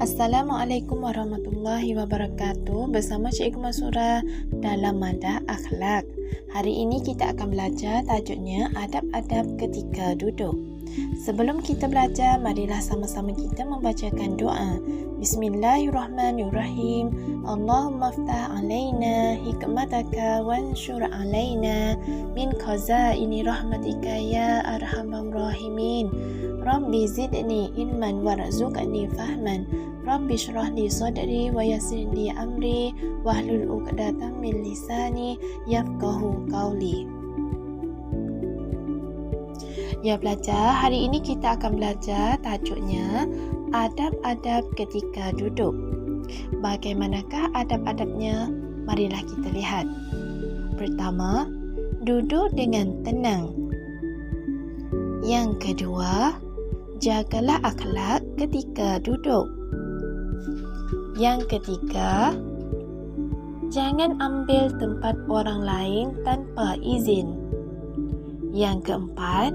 Assalamualaikum warahmatullahi wabarakatuh. Bersama Cikgu Masura dalam Madah Akhlak. Hari ini kita akan belajar tajuknya adab-adab ketika duduk. Sebelum kita belajar, marilah sama-sama kita membacakan doa. Bismillahirrahmanirrahim. Allahumma ftah alaina hikmataka wanshur alaina min khazaini rahmatika ya arhamar rahimin. Rabbi zidni ilman warzuqni fahman. Rabbi shrah li sadri wa yassir li amri wahlul 'uqdatam min lisani yafqahu qawli. Ya belajar, hari ini kita akan belajar tajuknya adab-adab ketika duduk. Bagaimanakah adab-adabnya? Marilah kita lihat. Pertama, duduk dengan tenang. Yang kedua, jagalah akhlak ketika duduk. Yang ketiga, jangan ambil tempat orang lain tanpa izin. Yang keempat,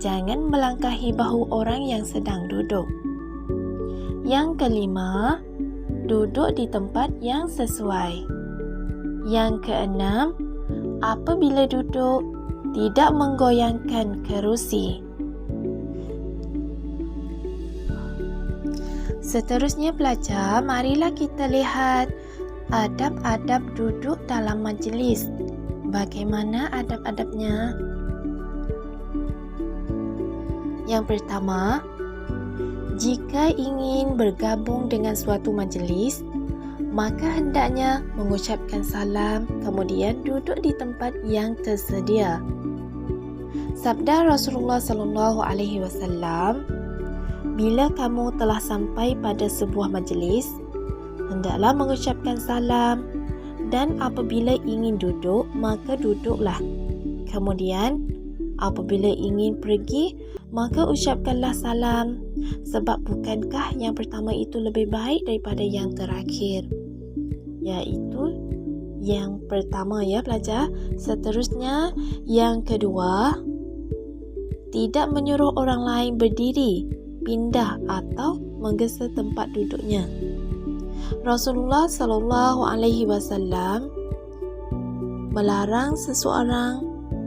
jangan melangkahi bahu orang yang sedang duduk. Yang kelima, duduk di tempat yang sesuai. Yang keenam, apabila duduk, tidak menggoyangkan kerusi. Seterusnya pelajar, marilah kita lihat adab-adab duduk dalam majlis. Bagaimana adab-adabnya? Yang pertama, jika ingin bergabung dengan suatu majlis, maka hendaknya mengucapkan salam, kemudian duduk di tempat yang tersedia. Sabda Rasulullah SAW, bila kamu telah sampai pada sebuah majlis, hendaklah mengucapkan salam, dan apabila ingin duduk, maka duduklah. Kemudian, apabila ingin pergi, maka ucapkanlah salam, sebab bukankah yang pertama itu lebih baik daripada yang terakhir? Iaitu yang pertama ya pelajar. Seterusnya, yang kedua, tidak menyuruh orang lain berdiri, pindah atau menggesa tempat duduknya. Rasulullah SAW melarang seseorang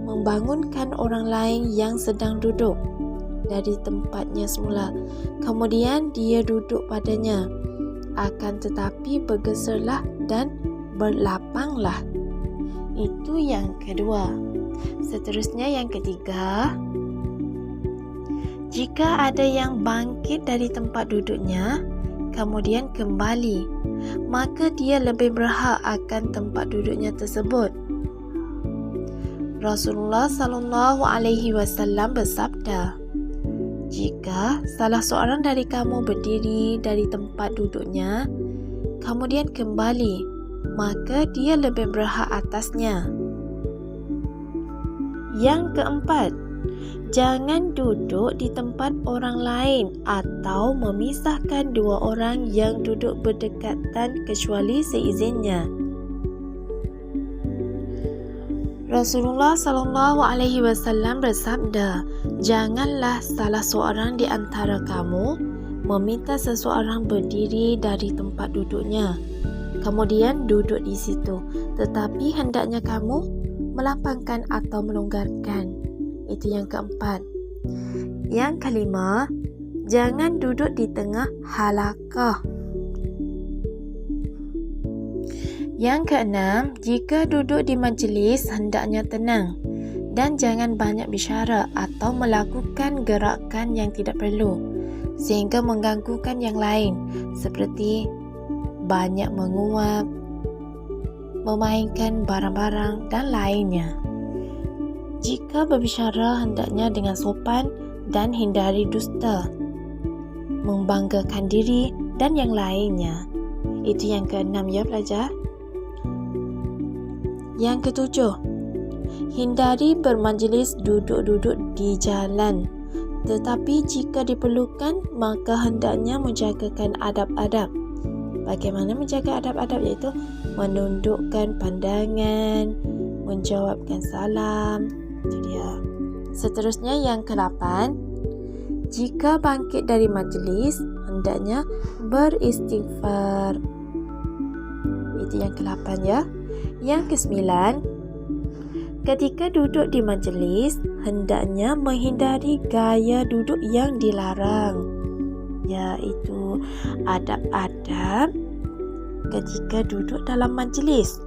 membangunkan orang lain yang sedang duduk dari tempatnya semula, kemudian dia duduk padanya. Akan tetapi bergeserlah dan berlapanglah. Itu yang kedua. Seterusnya yang ketiga, jika ada yang bangkit dari tempat duduknya, kemudian kembali, maka dia lebih berhak akan tempat duduknya tersebut. Rasulullah SAW bersabda, jika salah seorang dari kamu berdiri dari tempat duduknya, kemudian kembali, maka dia lebih berhak atasnya. Yang keempat, jangan duduk di tempat orang lain atau memisahkan dua orang yang duduk berdekatan kecuali seizinnya. Rasulullah SAW bersabda, janganlah salah seorang di antara kamu meminta seseorang berdiri dari tempat duduknya, kemudian duduk di situ, tetapi hendaknya kamu melapangkan atau melonggarkan. Itu yang keempat. Yang kelima, jangan duduk di tengah halaqah. Yang keenam, jika duduk di majlis hendaknya tenang dan jangan banyak bicara atau melakukan gerakan yang tidak perlu sehingga mengganggukan yang lain, seperti banyak menguap, memainkan barang-barang dan lainnya. Jika berbicara hendaknya dengan sopan dan hindari dusta, membanggakan diri dan yang lainnya. Itu yang keenam ya pelajar. Yang ketujuh, hindari bermajlis duduk-duduk di jalan. Tetapi jika diperlukan, maka hendaknya menjagakan adab-adab. Bagaimana menjaga adab-adab? Iaitu menundukkan pandangan, menjawabkan salam. Itu dia. Seterusnya yang ke-8, jika bangkit dari majlis, hendaknya beristighfar. Itu yang ke-8 ya. Yang ke-9, ketika duduk di majlis, hendaknya menghindari gaya duduk yang dilarang, yaitu adab-adab ketika duduk dalam majlis.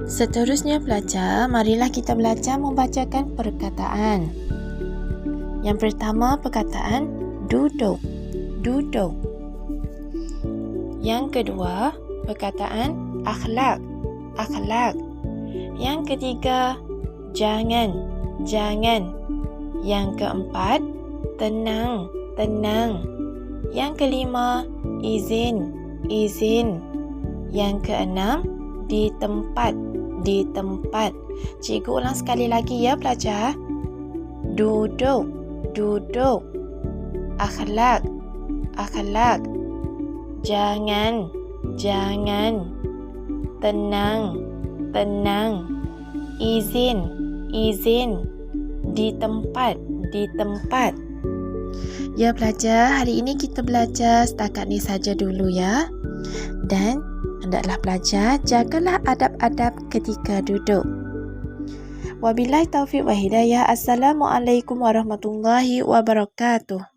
Seterusnya pelajar, marilah kita belajar membacakan perkataan. Yang pertama, perkataan duduk, duduk. Yang kedua, perkataan akhlak, akhlak. Yang ketiga, jangan, jangan. Yang keempat, tenang, tenang. Yang kelima, izin, izin. Yang keenam, di tempat, di tempat. Cikgu ulang sekali lagi ya pelajar. Duduk, duduk. Akhlak, akhlak. Jangan, jangan. Tenang, tenang. Izin, izin. Di tempat, di tempat. Ya pelajar, hari ini kita belajar setakat ni saja dulu ya. Dan hendaklah pelajar jagalah adab-adab ketika duduk. Wabillahi taufiq wa hidayah. Assalamualaikum warahmatullahi wabarakatuh.